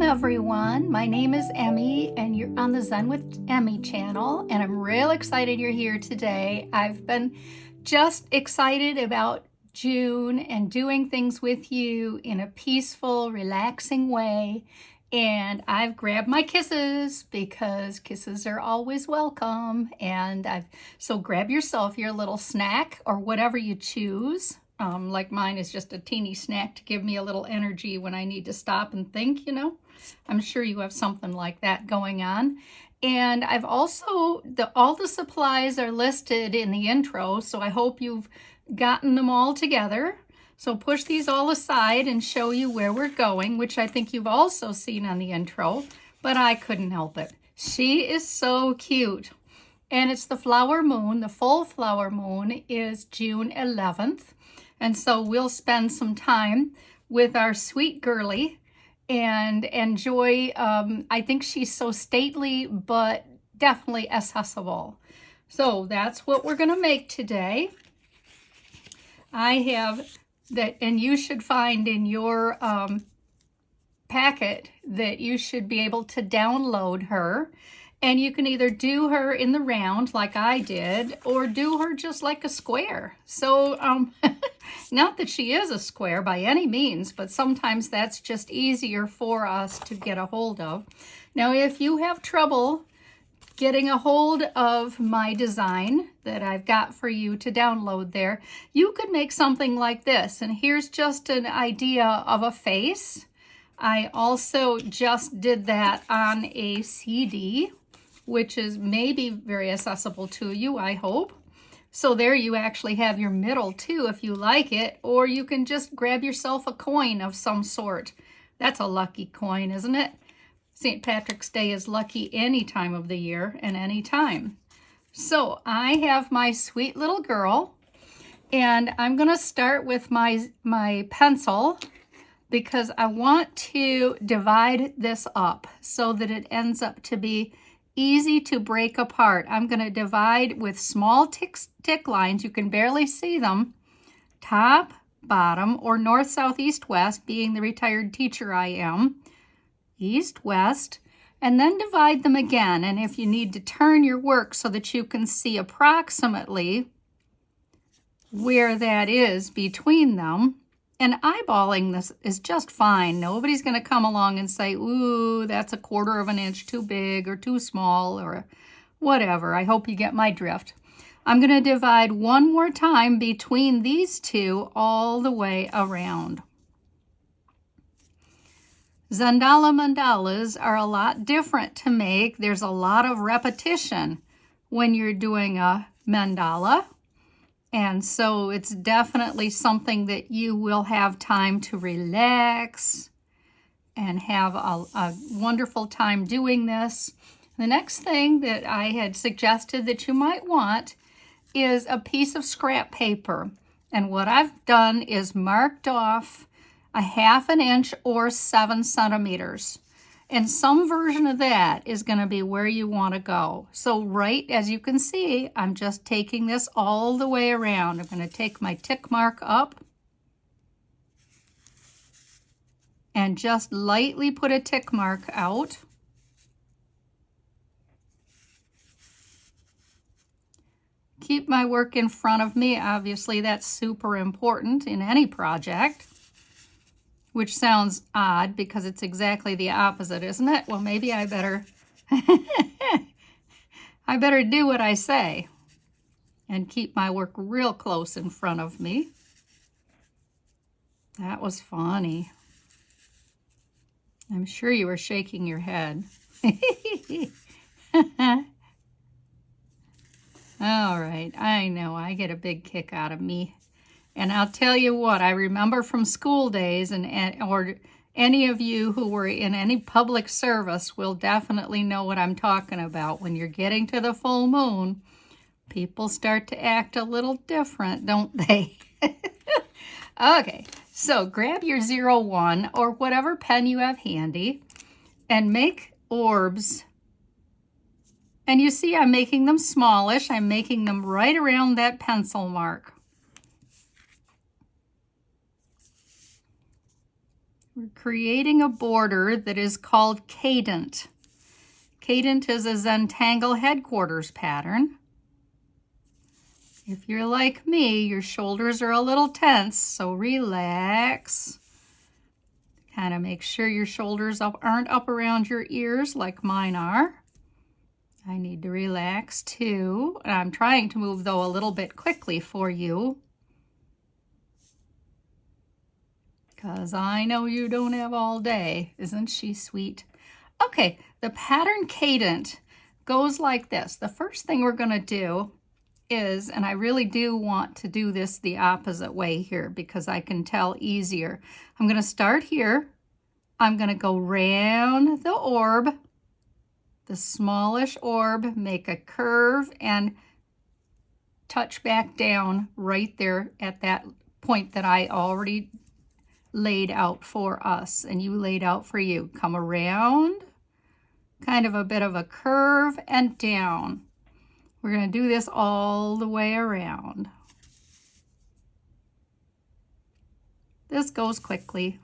everyone. My name is Emmy and you're on the Zen with Emmy channel, and I'm real excited you're here today. I've been just excited about June and doing things with you in a peaceful, relaxing way. And I've grabbed my kisses because kisses are always welcome. So grab yourself your little snack or whatever you choose. Like mine is just a teeny snack to give me a little energy when I need to stop and think, I'm sure you have something like that going on. And I've also, all the supplies are listed in the intro, so I hope you've gotten them all together. So push these all aside and show you where we're going, which I think you've also seen on the intro, but I couldn't help it. She is so cute. And it's the flower moon. The full flower moon is June 11th. And so we'll spend some time with our sweet girlie and enjoy, I think she's so stately, but definitely accessible. So that's what we're gonna make today. I have that, and you should find in your packet that you should be able to download her. And you can either do her in the round like I did, or do her just like a square. So, not that she is a square by any means, but sometimes that's just easier for us to get a hold of. Now, if you have trouble getting a hold of my design that I've got for you to download there, you could make something like this. And here's just an idea of a face. I also just did that on a CD, which is maybe very accessible to you, I hope. So there you actually have your middle too, if you like it, or you can just grab yourself a coin of some sort. That's a lucky coin, isn't it? St. Patrick's Day is lucky any time of the year and any time. So I have my sweet little girl, and I'm gonna start with my pencil because I want to divide this up so that it ends up to be easy to break apart. I'm going to divide with small tick lines. You can barely see them. Top, bottom, or north, south, east, west, being the retired teacher I am. East, west, and then divide them again. And if you need to turn your work so that you can see approximately where that is between them, and eyeballing this is just fine. Nobody's going to come along and say, ooh, that's a 1/4 of an inch too big or too small or whatever. I hope you get my drift. I'm going to divide one more time between these two all the way around. Zentangle mandalas are a lot different to make. There's a lot of repetition when you're doing a mandala. And so it's definitely something that you will have time to relax and have a wonderful time doing this. The next thing that I had suggested that you might want is a piece of scrap paper. And what I've done is marked off a 1/2 inch or 7 centimeters. And some version of that is going to be where you want to go. So right as you can see, I'm just taking this all the way around. I'm going to take my tick mark up and just lightly put a tick mark out. Keep my work in front of me. Obviously, that's super important in any project, which sounds odd because it's exactly the opposite, isn't it? Well, maybe I better I better do what I say and keep my work real close in front of me. That was funny. I'm sure you were shaking your head. All right, I know, I get a big kick out of me. And I'll tell you what, I remember from school days, or any of you who were in any public service will definitely know what I'm talking about. When you're getting to the full moon, people start to act a little different, don't they? Okay, so grab your 01 or whatever pen you have handy and make orbs. And you see I'm making them smallish. I'm making them right around that pencil mark. We're creating a border that is called Cadent. Cadent is a Zentangle HeadQuarters pattern. If you're like me, your shoulders are a little tense, so relax. Kind of make sure your shoulders aren't up around your ears like mine are. I need to relax too. I'm trying to move though a little bit quickly for you, because I know you don't have all day. Isn't she sweet? Okay, the pattern Cadent goes like this. The first thing we're going to do is, and I really do want to do this the opposite way here because I can tell easier. I'm going to start here. I'm going to go round the orb, the smallish orb, make a curve and touch back down right there at that point that I already laid out for us and you laid out for you. Come around, kind of a bit of a curve and down. We're going to do this all the way around. This goes quickly.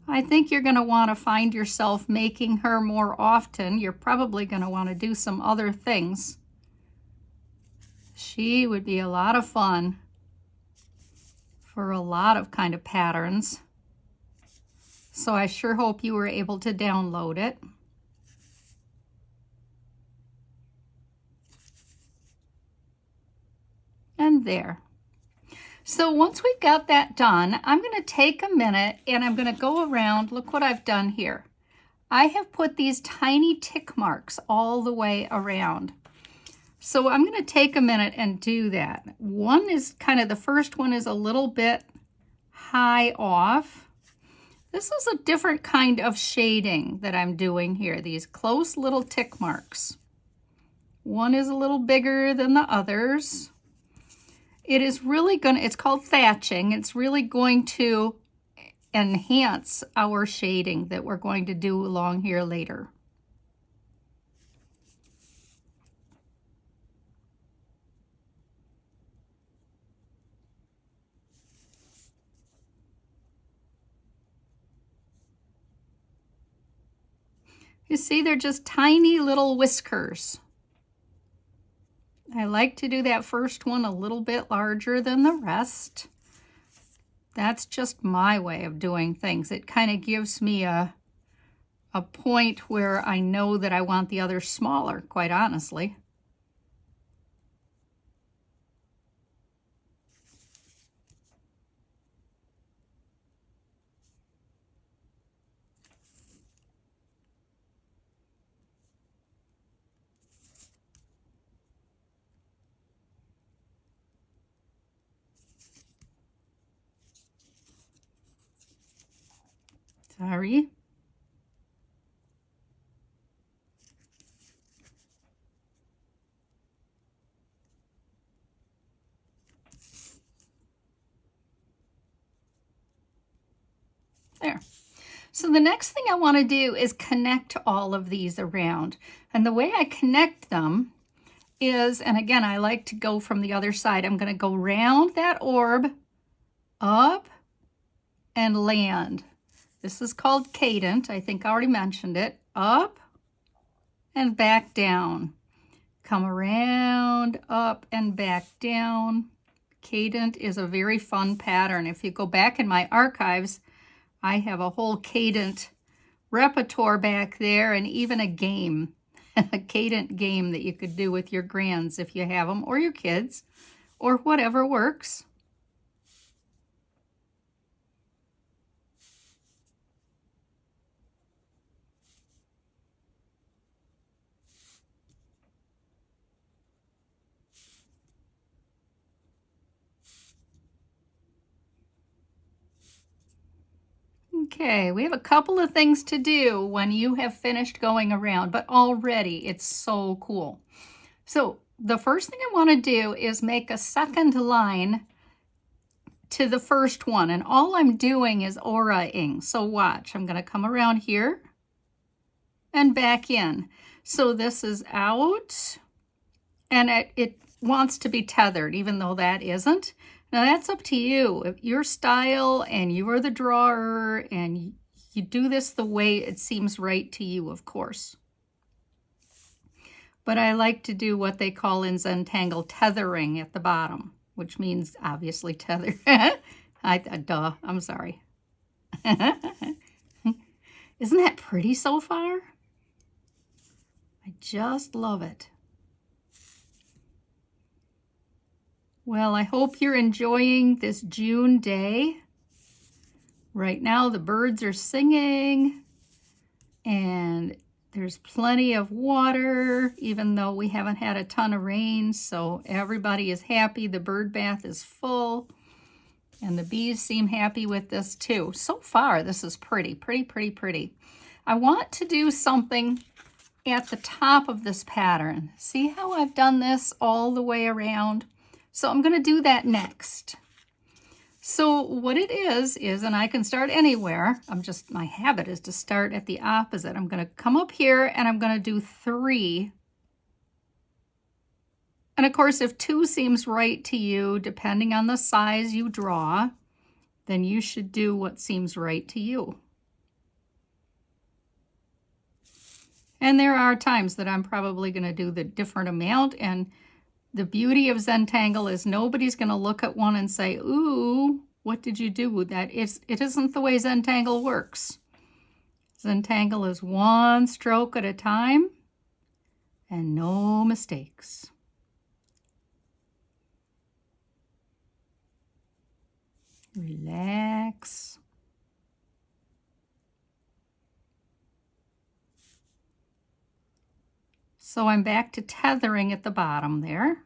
I think you're going to want to find yourself making her more often. You're probably going to want to do some other things. She would be a lot of fun for a lot of kind of patterns. So I sure hope you were able to download it. And there. So once we've got that done, I'm going to take a minute and I'm going to go around. Look what I've done here. I have put these tiny tick marks all the way around. So I'm going to take a minute and do that. One is the first one is a little bit high off. This is a different kind of shading that I'm doing here, these close little tick marks. One is a little bigger than the others. It is really it's called thatching. It's really going to enhance our shading that we're going to do along here later. You see, they're just tiny little whiskers. I like to do that first one a little bit larger than the rest. That's just my way of doing things. It kind of gives me a point where I know that I want the others smaller, quite honestly. Sorry. There. So the next thing I want to do is connect all of these around. And the way I connect them is, and again, I like to go from the other side. I'm going to go round that orb, up, and land. This is called Cadent. I think I already mentioned it. Up and back down. Come around, up and back down. Cadent is a very fun pattern. If you go back in my archives, I have a whole Cadent repertoire back there and even a game, a Cadent game that you could do with your grands if you have them, or your kids, or whatever works. Okay, we have a couple of things to do when you have finished going around, but already it's so cool. So the first thing I want to do is make a second line to the first one, and all I'm doing is aura-ing. So watch, I'm going to come around here and back in. So this is out, and it wants to be tethered, even though that isn't. Now that's up to you. If your style, and you are the drawer, and you do this the way it seems right to you, of course. But I like to do what they call in Zentangle tethering at the bottom, which means obviously tether. Duh, I'm sorry. Isn't that pretty so far? I just love it. Well, I hope you're enjoying this June day. Right now the birds are singing and there's plenty of water, even though we haven't had a ton of rain, so everybody is happy. The bird bath is full, and the bees seem happy with this too. So far, this is pretty, pretty, pretty, pretty. I want to do something at the top of this pattern. See how I've done this all the way around? So I'm going to do that next. So what it is, and I can start anywhere. My habit is to start at the opposite. I'm going to come up here and I'm going to do 3. And of course, if 2 seems right to you, depending on the size you draw, then you should do what seems right to you. And there are times that I'm probably going to do the different amount, and the beauty of Zentangle is nobody's going to look at one and say, ooh, what did you do with that? It isn't the way Zentangle works. Zentangle is one stroke at a time and no mistakes. Relax. So I'm back to tethering at the bottom there.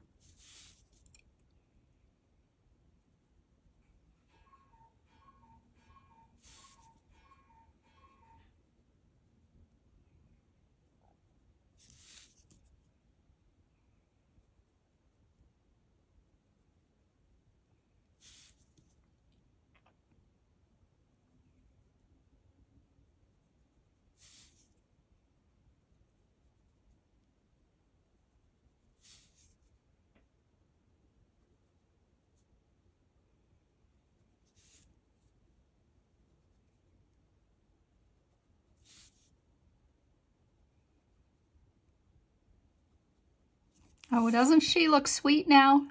Oh, doesn't she look sweet now?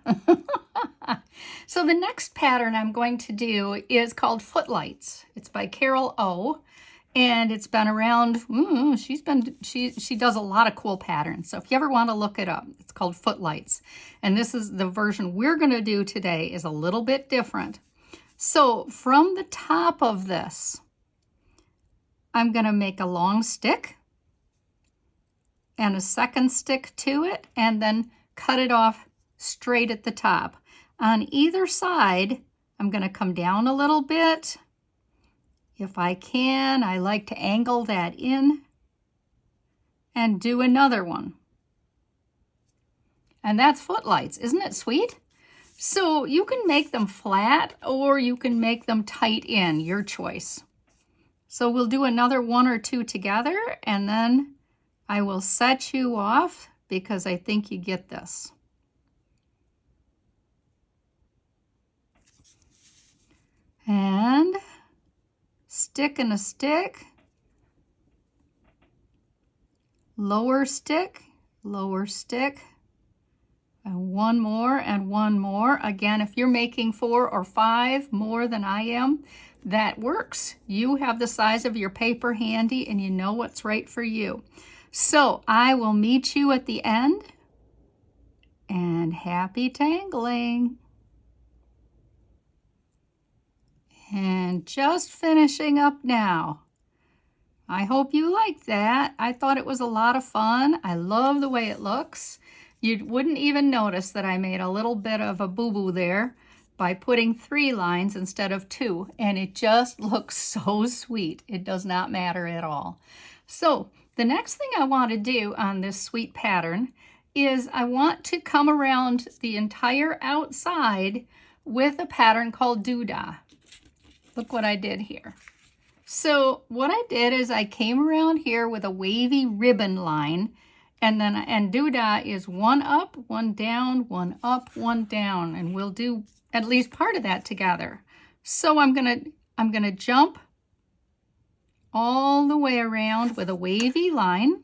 So the next pattern I'm going to do is called Footlights. It's by Carol Ohl, and it's been around. She does a lot of cool patterns. So if you ever want to look it up, it's called Footlights. And this is the version we're going to do today is a little bit different. So from the top of this, I'm going to make a long stick and a second stick to it, and then cut it off straight at the top. On either side, I'm going to come down a little bit. If I can, I like to angle that in and do another one. And that's Footlights. Isn't it sweet? So you can make them flat or you can make them tight in, your choice. So we'll do another 1 or 2 together, and then I will set you off because I think you get this. And stick and a stick, lower stick, and one more and one more. Again, if you're making 4 or 5 more than I am, that works. You have the size of your paper handy and you know what's right for you. So I will meet you at the end, and happy tangling. And just finishing up now. I hope you liked that. I thought it was a lot of fun. I love the way it looks. You wouldn't even notice that I made a little bit of a boo-boo there by putting 3 lines instead of 2, and it just looks so sweet. It does not matter at all. So the next thing I want to do on this sweet pattern is I want to come around the entire outside with a pattern called Doodah. Look what I did here. So what I did is I came around here with a wavy ribbon line, and Doodah is one up, one down, one up, one down, and we'll do at least part of that together. So I'm gonna jump all the way around with a wavy line.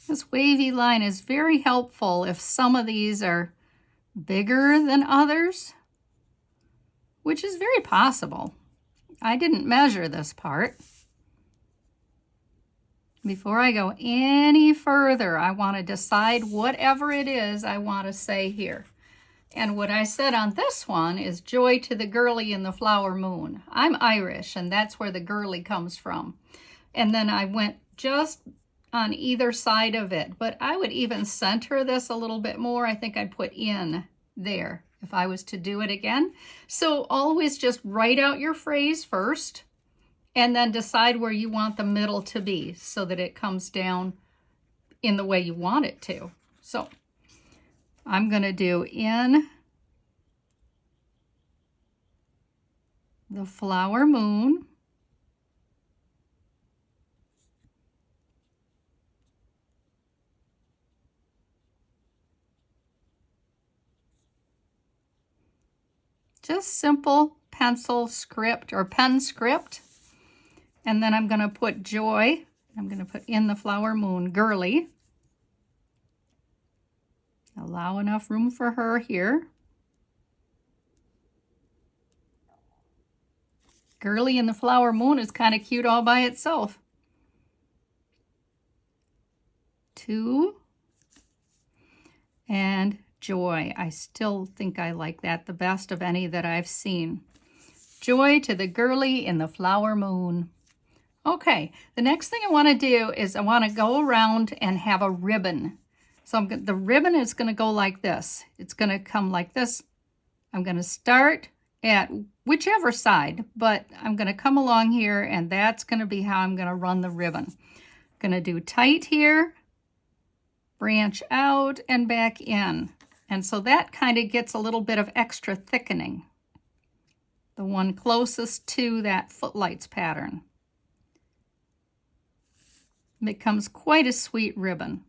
This wavy line is very helpful if some of these are bigger than others, which is very possible. I didn't measure this part. Before I go any further, I want to decide whatever it is I want to say here. And what I said on this one is joy to the girlie in the flower moon. I'm Irish, and that's where the girlie comes from. And then I went just on either side of it, but I would even center this a little bit more. I think I'd put in there if I was to do it again. So always just write out your phrase first and then decide where you want the middle to be so that it comes down in the way you want it to. So I'm going to do in the flower moon. Just simple pencil script or pen script. And then I'm going to put joy. I'm going to put in the flower moon girlie. Allow enough room for her here. Girlie in the flower moon is kind of cute all by itself. 2 and joy. I still think I like that the best of any that I've seen. Joy to the girlie in the flower moon. Okay, the next thing I want to do is I want to go around and have a ribbon. So the ribbon is going to go like this. It's going to come like this. I'm going to start at whichever side, but I'm going to come along here, and that's going to be how I'm going to run the ribbon. I'm going to do tight here, branch out, and back in. And so that kind of gets a little bit of extra thickening. The one closest to that footlights pattern. It becomes quite a sweet ribbon.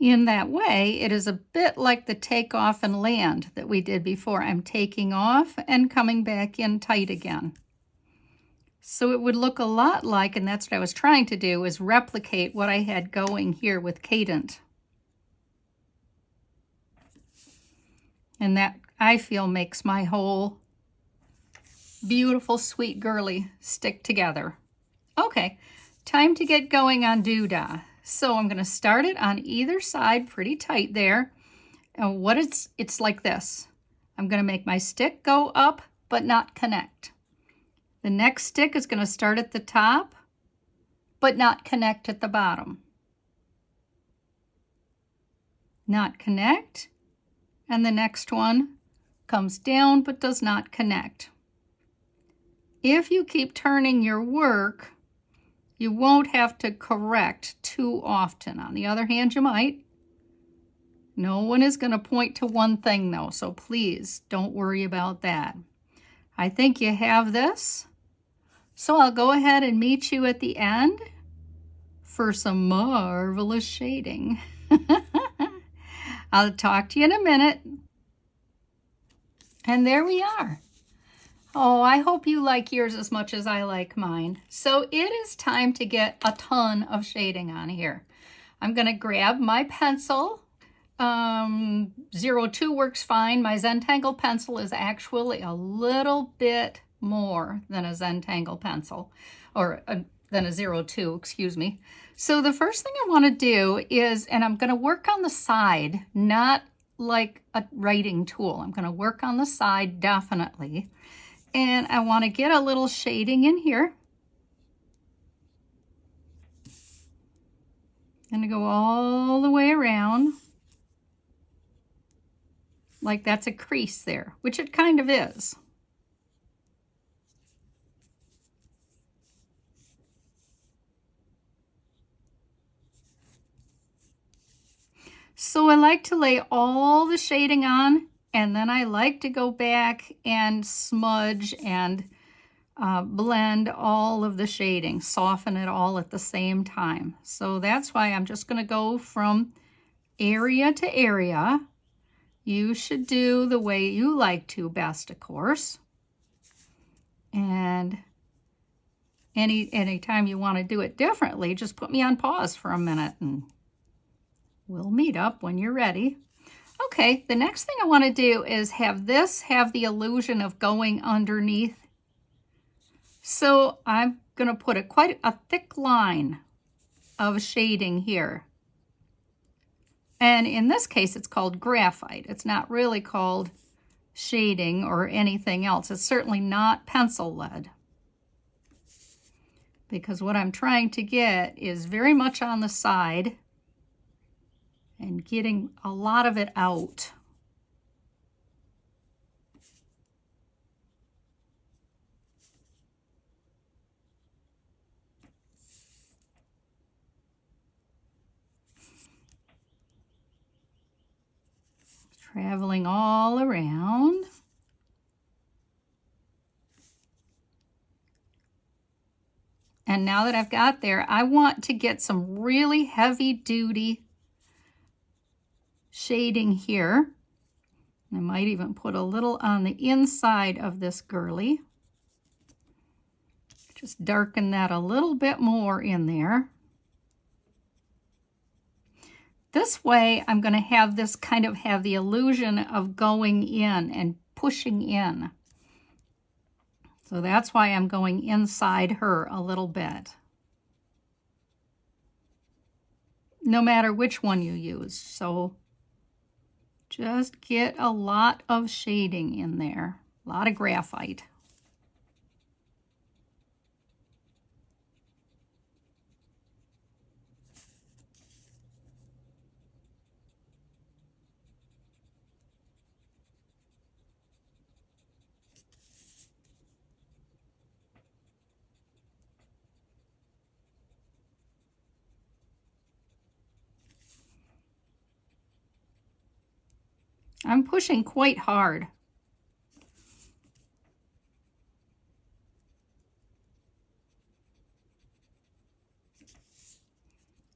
In that way, it is a bit like the take off and land that we did before. I'm taking off and coming back in tight again. So it would look a lot like, and that's what I was trying to do, is replicate what I had going here with Cadent. And that, I feel, makes my whole beautiful, sweet girlie stick together. Okay, time to get going on Doodah. So I'm going to start it on either side pretty tight there. And it's like this. I'm going to make my stick go up but not connect. The next stick is going to start at the top but not connect at the bottom. Not connect. And the next one comes down but does not connect. If you keep turning your work, you won't have to correct too often. On the other hand, you might. No one is going to point to one thing though, so please don't worry about that. I think you have this. So I'll go ahead and meet you at the end for some marvelous shading. I'll talk to you in a minute. And there we are. Oh, I hope you like yours as much as I like mine. So it is time to get a ton of shading on here. I'm going to grab my pencil. 02 works fine. My Zentangle pencil is actually a little bit more than a Zentangle pencil, or than a 02, excuse me. So the first thing I want to do is, and I'm going to work on the side, not like a writing tool. I'm going to work on the side definitely. And I want to get a little shading in here. I'm going to go all the way around. Like that's a crease there, which it kind of is. So I like to lay all the shading on, and then I like to go back and smudge and blend all of the shading, soften it all at the same time. So that's why I'm just going to go from area to area. You should do the way you like to best, of course. And anytime you want to do it differently, just put me on pause for a minute and we'll meet up when you're ready. Okay, the next thing I want to do is have this have the illusion of going underneath. So I'm going to put quite a thick line of shading here. And in this case, it's called graphite. It's not really called shading or anything else. It's certainly not pencil lead. Because what I'm trying to get is very much on the side and getting a lot of it out. Traveling all around. And now that I've got there, I want to get some really heavy duty shading here. I might even put a little on the inside of this girly. Just darken that a little bit more in there. This way, I'm going to have this kind of have the illusion of going in and pushing in. So that's why I'm going inside her a little bit. No matter which one you use. So just get a lot of shading in there. A lot of graphite. I'm pushing quite hard.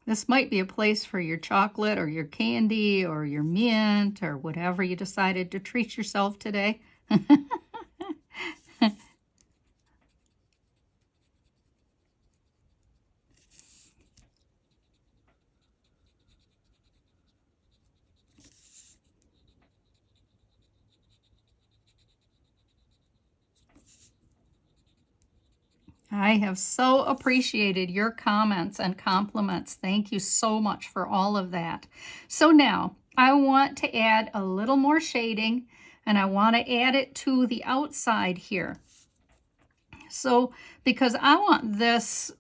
This might be a place for your chocolate or your candy or your mint or whatever you decided to treat yourself today. I have so appreciated your comments and compliments. Thank you so much for all of that. So now I want to add a little more shading, and I want to add it to the outside here. So because I want this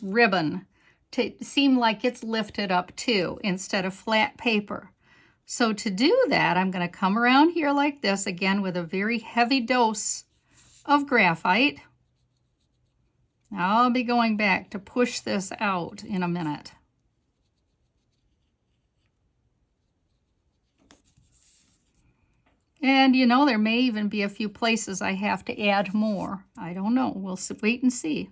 ribbon to seem like it's lifted up too instead of flat paper. So to do that, I'm going to come around here like this again with a very heavy dose of graphite. I'll be going back to push this out in a minute. And you know, there may even be a few places I have to add more. I don't know. We'll wait and see.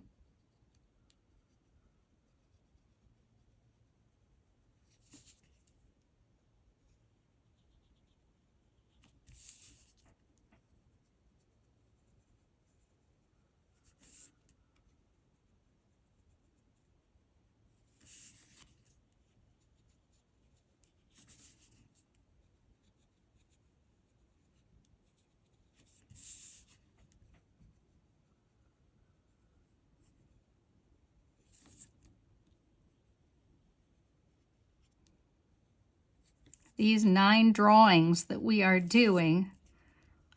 these 9 drawings that we are doing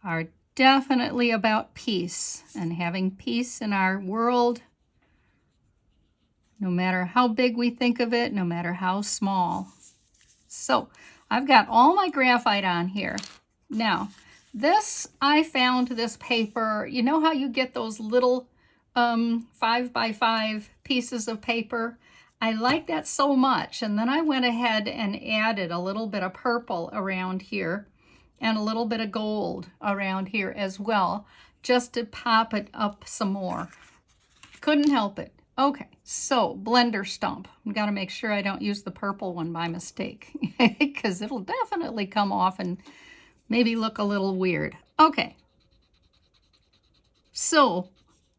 are definitely about peace and having peace in our world, no matter how big we think of it, no matter how small. So I've got all my graphite on here. Now, this, I found this paper, you know how you get those little 5x5 pieces of paper? I like that so much. And then I went ahead and added a little bit of purple around here and a little bit of gold around here as well, just to pop it up some more. Couldn't help it. Okay, so blender stump. I've got to make sure I don't use the purple one by mistake because it'll definitely come off and maybe look a little weird. Okay, so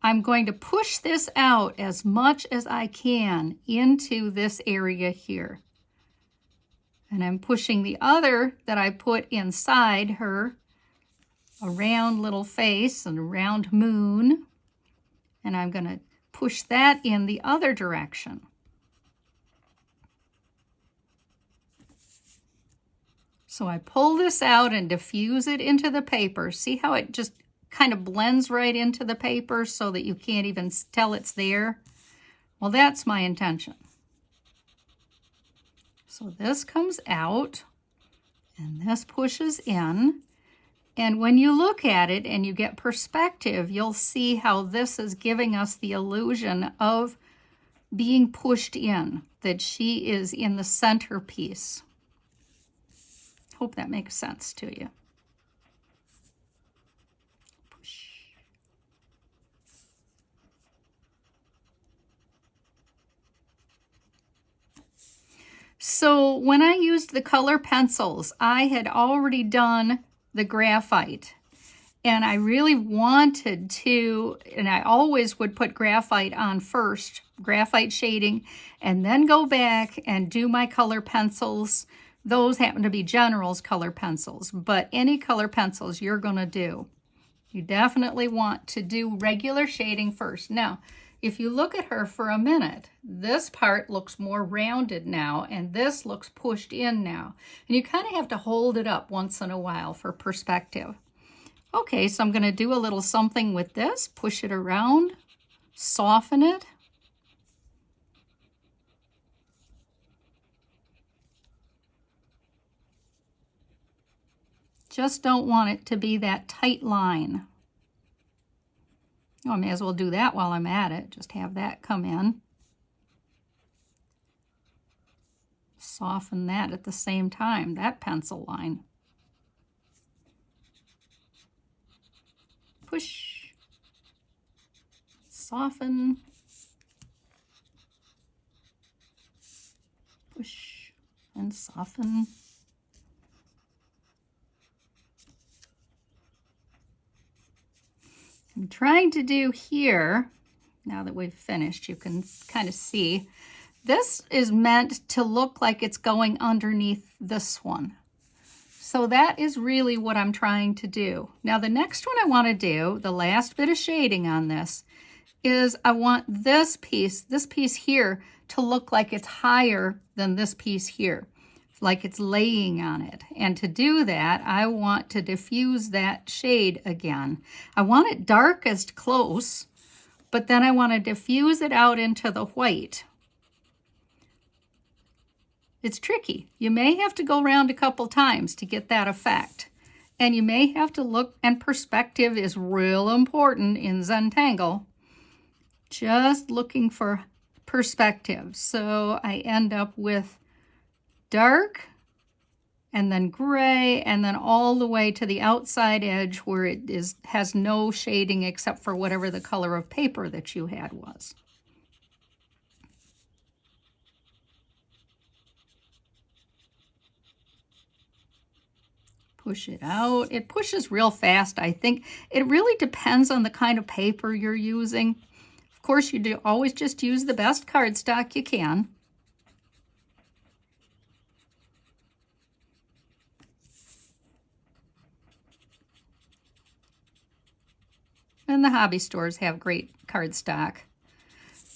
I'm going to push this out as much as I can into this area here. And I'm pushing the other that I put inside her, a round little face and a round moon. And I'm going to push that in the other direction. So I pull this out and diffuse it into the paper. See how it just kind of blends right into the paper so that you can't even tell it's there? Well, that's my intention. So this comes out and this pushes in. And when you look at it and you get perspective, you'll see how this is giving us the illusion of being pushed in, that she is in the centerpiece. Hope that makes sense to you. Push. So when I used the color pencils, I had already done the graphite, and I really wanted to, and I always would put graphite on first, graphite shading, and then go back and do my color pencils. Those happen to be General's color pencils, but any color pencils you're going to do, you definitely want to do regular shading first. Now, if you look at her for a minute, this part looks more rounded now, and this looks pushed in now. And you kind of have to hold it up once in a while for perspective. Okay, so I'm going to do a little something with this, push it around, soften it. Just don't want it to be that tight line. Oh, I may as well do that while I'm at it. Just have that come in. Soften that at the same time, that pencil line. Push. Soften. Push and soften. I'm trying to do here, now that we've finished, you can kind of see, this is meant to look like it's going underneath this one. So that is really what I'm trying to do. Now the next one I want to do, the last bit of shading on this, is I want this piece here to look like it's higher than this piece here, like it's laying on it. And to do that, I want to diffuse that shade again. I want it darkest close, but then I want to diffuse it out into the white. It's tricky. You may have to go around a couple times to get that effect. And you may have to look, and perspective is real important in Zentangle. Just looking for perspective. So I end up with dark, and then gray, and then all the way to the outside edge where it has no shading except for whatever the color of paper that you had was. Push it out. It pushes real fast, I think. It really depends on the kind of paper you're using. Of course, you do always just use the best cardstock you can. And the hobby stores have great cardstock.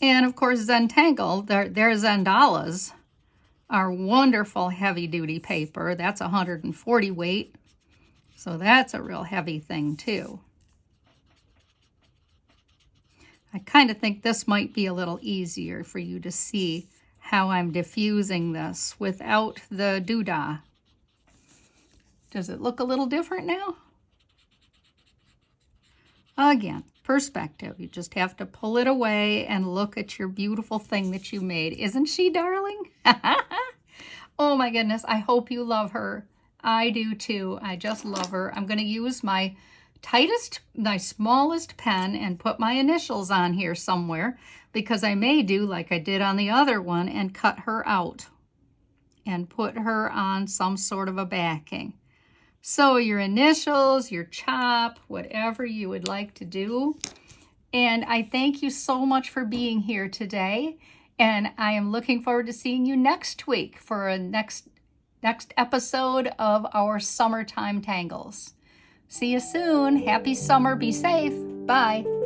And of course, Zentangle, their Zendalas our wonderful heavy duty paper. That's 140 weight. So that's a real heavy thing too. I kind of think this might be a little easier for you to see how I'm diffusing this without the Doodah. Does it look a little different now? Again, perspective. You just have to pull it away and look at your beautiful thing that you made. Isn't she darling? Oh my goodness, I hope you love her. I do too. I just love her. I'm going to use my smallest pen and put my initials on here somewhere, because I may do like I did on the other one and cut her out and put her on some sort of a backing. So your initials, your chop, whatever you would like to do. And I thank you so much for being here today. And I am looking forward to seeing you next week for a next episode of our Summertime Tangles. See you soon. Happy summer. Be safe. Bye.